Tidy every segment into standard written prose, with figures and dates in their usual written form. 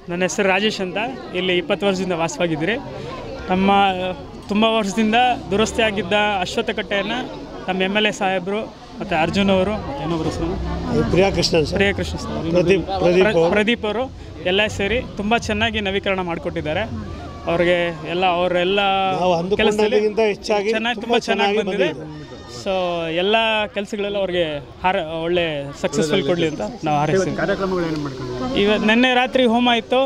ನನ್ನ ಹೆಸರು ರಾಜೇಶ್ ಅಂತ. ಇಲ್ಲಿ 20 ವರ್ಷದಿಂದ ವಾಸವಾಗಿದ್ದೀರಿ. ನಮ್ಮ ತುಂಬ ವರ್ಷದಿಂದ ದುರಸ್ತಿ ಆಗಿದ್ದ ಅಶ್ವತ್ಥಕಟ್ಟೆಯನ್ನು ನಮ್ಮ MLA ಸಾಹೇಬರು ಮತ್ತು ಅರ್ಜುನ್ ಅವರು ಇನ್ನೊಬ್ಬರು ಪ್ರದೀಪ್ ಅವರು ಎಲ್ಲ ಸೇರಿ ತುಂಬ ಚೆನ್ನಾಗಿ ನವೀಕರಣ ಮಾಡಿಕೊಟ್ಟಿದ್ದಾರೆ. ಅವ್ರಿಗೆ ಅವರೆಲ್ಲ ಕೆಲಸದಲ್ಲಿ ತುಂಬ ಚೆನ್ನಾಗಿ ಬಂದಿದೆ. ಸೊ ಎಲ್ಲ ಕೆಲಸಗಳೆಲ್ಲ ಅವ್ರಿಗೆ ಒಳ್ಳೆ ಸಕ್ಸಸ್ಫುಲ್ ಕೊಡಲಿ ಅಂತ ನಾವು ಹಾರೈಸ್ತೀವಿ. ನಿನ್ನೆ ರಾತ್ರಿ ಹೋಮ ಇತ್ತು,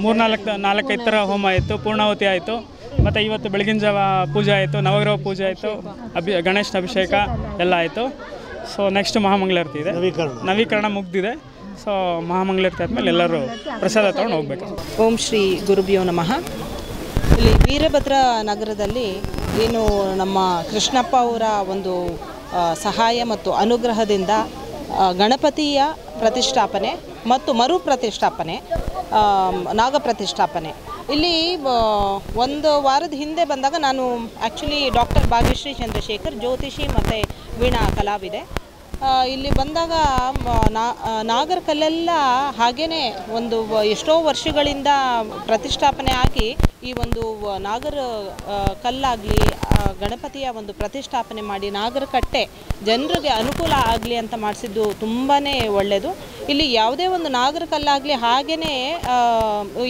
4-5 ಥರ ಹೋಮ ಆಯಿತು, ಪೂರ್ಣಾಹುತಿ ಆಯಿತು. ಮತ್ತು ಇವತ್ತು ಬೆಳಗಿನ ಜಾವ ಪೂಜೆ ಆಯಿತು, ನವಗ್ರಹ ಪೂಜೆ ಆಯಿತು, ಗಣೇಶನ ಅಭಿಷೇಕ ಎಲ್ಲ ಆಯಿತು. ಸೊ ನೆಕ್ಸ್ಟ್ ಮಹಾಮಂಗಳಾರತಿ ಇದೆ, ನವೀಕರಣ ಮುಗ್ದಿದೆ. ಸೊ ಮಹಾಮಂಗಳಾರತಿ ಆದಮೇಲೆ ಎಲ್ಲರೂ ಪ್ರಸಾದ ತೊಗೊಂಡು ಹೋಗ್ಬೇಕು. ಓಂ ಶ್ರೀ ಗುರುಭ್ಯೋ ನಮಃ. ಇಲ್ಲಿ ವೀರಭದ್ರ ನಗರದಲ್ಲಿ ಏನು ನಮ್ಮ ಕೃಷ್ಣಪ್ಪ ಅವರ ಒಂದು ಸಹಾಯ ಮತ್ತು ಅನುಗ್ರಹದಿಂದ ಗಣಪತಿಯ ಪ್ರತಿಷ್ಠಾಪನೆ ಮತ್ತು ಮರು ಪ್ರತಿಷ್ಠಾಪನೆ, ನಾಗ ಪ್ರತಿಷ್ಠಾಪನೆ ಇಲ್ಲಿ ಒಂದು ವಾರದ ಹಿಂದೆ ಬಂದಾಗ ನಾನು ಆ್ಯಕ್ಚುಲಿ ಡಾಕ್ಟರ್ ಭಾಗ್ಯಶ್ರೀ ಚಂದ್ರಶೇಖರ್, ಜ್ಯೋತಿಷಿ ಮತ್ತು ವೀಣಾ ಕಲಾವಿದೆ. ಇಲ್ಲಿ ಬಂದಾಗ ನಾಗರ ಕಲ್ಲೆಲ್ಲ ಹಾಗೇ ಒಂದು ಎಷ್ಟೋ ವರ್ಷಗಳಿಂದ ಪ್ರತಿಷ್ಠಾಪನೆ ಆಗಿ ಈ ಒಂದು ನಾಗರ ಕಲ್ಲಾಗಲಿ ಗಣಪತಿಯ ಒಂದು ಪ್ರತಿಷ್ಠಾಪನೆ ಮಾಡಿ ನಾಗರ ಕಟ್ಟೆ ಜನರಿಗೆ ಅನುಕೂಲ ಆಗಲಿ ಅಂತ ಮಾಡಿಸಿದ್ದು ತುಂಬಾ ಒಳ್ಳೆಯದು. ಇಲ್ಲಿ ಯಾವುದೇ ಒಂದು ನಾಗರ ಕಲ್ಲಾಗಲಿ ಹಾಗೇ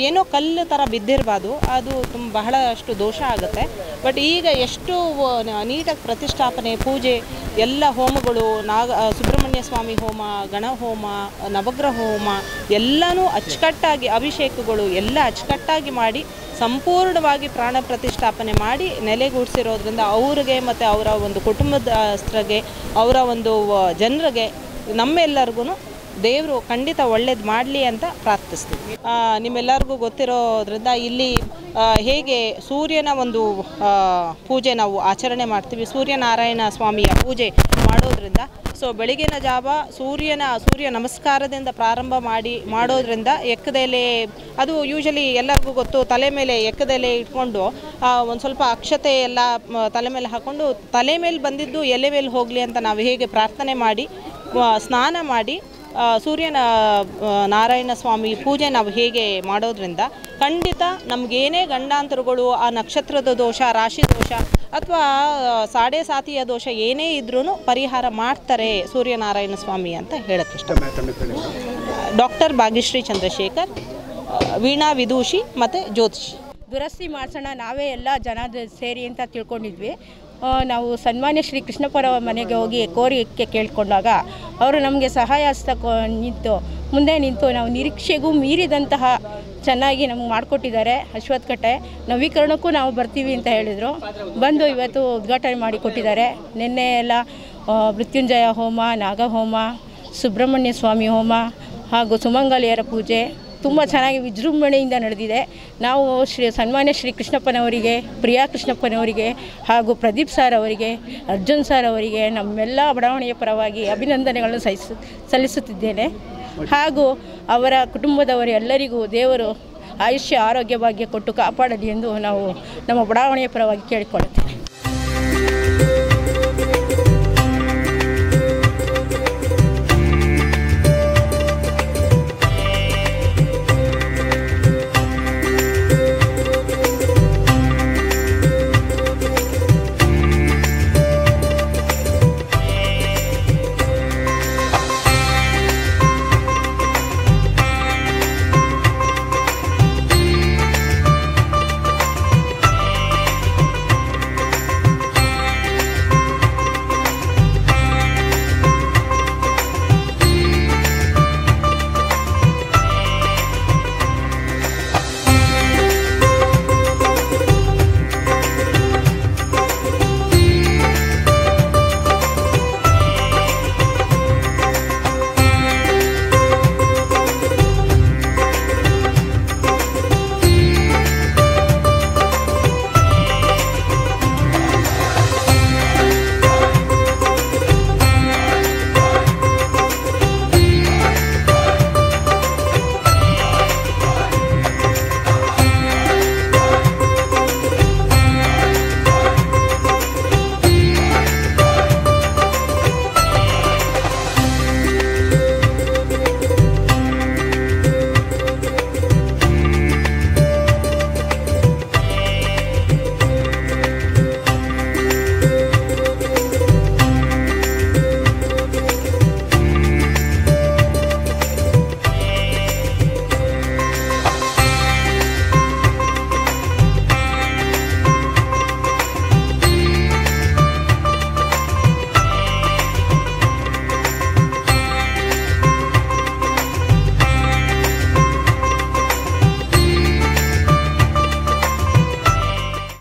ಏನೋ ಕಲ್ಲು ಥರ ಬಿದ್ದಿರಬಾರ್ದು, ಅದು ಬಹಳಷ್ಟು ದೋಷ ಆಗುತ್ತೆ. ಬಟ್ ಈಗ ಎಷ್ಟು ನೀಟಾಗಿ ಪ್ರತಿಷ್ಠಾಪನೆ, ಪೂಜೆ, ಎಲ್ಲ ಹೋಮಗಳು, ಸುಬ್ರಹ್ಮಣ್ಯ ಸ್ವಾಮಿ ಹೋಮ, ಗಣ ಹೋಮ, ನವಗ್ರಹ ಹೋಮ ಎಲ್ಲನೂ ಅಚ್ಚುಕಟ್ಟಾಗಿ, ಅಭಿಷೇಕಗಳು ಎಲ್ಲ ಅಚ್ಚುಕಟ್ಟಾಗಿ ಮಾಡಿ ಸಂಪೂರ್ಣವಾಗಿ ಪ್ರಾಣ ಪ್ರತಿಷ್ಠಾಪನೆ ಮಾಡಿ ನೆಲೆಗೂಡಿಸಿರೋದ್ರಿಂದ ಅವ್ರಿಗೆ ಮತ್ತು ಅವರ ಒಂದು ಕುಟುಂಬದಸ್ಥರಿಗೆ, ಅವರ ಒಂದು ಜನರಿಗೆ, ನಮ್ಮೆಲ್ಲರಿಗೂ ದೇವರು ಖಂಡಿತ ಒಳ್ಳೇದು ಮಾಡಲಿ ಅಂತ ಪ್ರಾರ್ಥಿಸ್ತೀವಿ. ನಿಮ್ಮೆಲ್ಲರಿಗೂ ಗೊತ್ತಿರೋದ್ರಿಂದ ಇಲ್ಲಿ ಹೇಗೆ ಸೂರ್ಯನ ಒಂದು ಪೂಜೆ ನಾವು ಆಚರಣೆ ಮಾಡ್ತೀವಿ, ಸೂರ್ಯನಾರಾಯಣ ಸ್ವಾಮಿಯ ಪೂಜೆ ಮಾಡೋದ್ರಿಂದ ಸೊ ಬೆಳಗಿನ ಜಾವ ಸೂರ್ಯ ನಮಸ್ಕಾರದಿಂದ ಪ್ರಾರಂಭ ಮಾಡೋದ್ರಿಂದ ಎಕ್ಕದೆಲೆ, ಅದು ಯೂಶಲಿ ಎಲ್ಲರಿಗೂ ಗೊತ್ತು, ತಲೆ ಮೇಲೆ ಎಕ್ಕದೆಲೆ ಇಟ್ಕೊಂಡು ಒಂದು ಸ್ವಲ್ಪ ಅಕ್ಷತೆ ಎಲ್ಲ ತಲೆ ಮೇಲೆ ಹಾಕ್ಕೊಂಡು ತಲೆ ಮೇಲೆ ಬಂದಿದ್ದು ಎಲೆ ಮೇಲೆ ಹೋಗಲಿ ಅಂತ ನಾವು ಹೇಗೆ ಪ್ರಾರ್ಥನೆ ಮಾಡಿ ಸ್ನಾನ ಮಾಡಿ ನಾರಾಯಣ ಸ್ವಾಮಿ ಪೂಜೆ ನಾವು ಹೇಗೆ ಮಾಡೋದ್ರಿಂದ ಖಂಡಿತ ನಮಗೇನೇ ಗಂಡಾಂತರಗಳು, ಆ ನಕ್ಷತ್ರದ ದೋಷ, ರಾಶಿ ದೋಷ ಅಥವಾ ಸಾಡೆ ಸಾತಿಯ ದೋಷ ಏನೇ ಇದ್ರೂ ಪರಿಹಾರ ಮಾಡ್ತಾರೆ ಸೂರ್ಯನಾರಾಯಣ ಸ್ವಾಮಿ ಅಂತ ಹೇಳಕ್ಕೆ ಇಷ್ಟಪಡ್ತೀನಿ. ಡಾಕ್ಟರ್ ಭಾಗ್ಯಶ್ರೀ ಚಂದ್ರಶೇಖರ್, ವೀಣಾ ವಿದೂಷಿ ಮತ್ತು ಜ್ಯೋತಿಷಿ. ದುರಸ್ತಿ ಮಾಡಿಸೋಣ ನಾವೇ ಎಲ್ಲ ಜನ ಸೇರಿ ಅಂತ ತಿಳ್ಕೊಂಡಿದ್ವಿ. ನಾವು ಸನ್ಮಾನ್ಯ ಶ್ರೀ ಕೃಷ್ಣಪ್ಪರವರ ಮನೆಗೆ ಹೋಗಿ ಕೋರಿಕೆ ಕೇಳಿಕೊಂಡಾಗ ಅವರು ನಮಗೆ ಸಹಾಯ ಹಸ್ತ ಮುಂದೆ ನಿಂತು ನಾವು ನಿರೀಕ್ಷೆಗೂ ಮೀರಿದಂತಹ ಚೆನ್ನಾಗಿ ನಮ್ಗೆ ಮಾಡಿಕೊಟ್ಟಿದ್ದಾರೆ. ಅಶ್ವತ್ಥಕಟ್ಟೆ ನವೀಕರಣಕ್ಕೂ ನಾವು ಬರ್ತೀವಿ ಅಂತ ಹೇಳಿದರು. ಬಂದು ಇವತ್ತು ಉದ್ಘಾಟನೆ ಮಾಡಿಕೊಟ್ಟಿದ್ದಾರೆ. ನಿನ್ನೆ ಎಲ್ಲ ಮೃತ್ಯುಂಜಯ ಹೋಮ, ನಾಗಹೋಮ, ಸುಬ್ರಹ್ಮಣ್ಯ ಸ್ವಾಮಿ ಹೋಮ ಹಾಗೂ ಸುಮಂಗಲಿಯರ ಪೂಜೆ ತುಂಬ ಚೆನ್ನಾಗಿ ವಿಜೃಂಭಣೆಯಿಂದ ನಡೆದಿದೆ. ನಾವು ಸನ್ಮಾನ್ಯ ಶ್ರೀ ಕೃಷ್ಣಪ್ಪನವರಿಗೆ, ಪ್ರಿಯಾ ಕೃಷ್ಣಪ್ಪನವರಿಗೆ ಹಾಗೂ ಪ್ರದೀಪ್ ಸರ್ ಅವರಿಗೆ, ಅರ್ಜುನ್ ಸರ್ ಅವರಿಗೆ ನಮ್ಮೆಲ್ಲ ಬಡಾವಣೆಯ ಪರವಾಗಿ ಅಭಿನಂದನೆಗಳನ್ನು ಸಲ್ಲಿಸುತ್ತಿದ್ದೇನೆ. ಹಾಗೂ ಅವರ ಕುಟುಂಬದವರು ಎಲ್ಲರಿಗೂ ದೇವರು ಆಯುಷ್ಯ ಆರೋಗ್ಯ ಭಾಗ್ಯ ಕೊಟ್ಟು ಕಾಪಾಡಲಿ ಎಂದು ನಾವು ನಮ್ಮ ಬಡಾವಣೆಯ ಪರವಾಗಿ ಕೇಳಿಕೊಳ್ಳುತ್ತೇವೆ.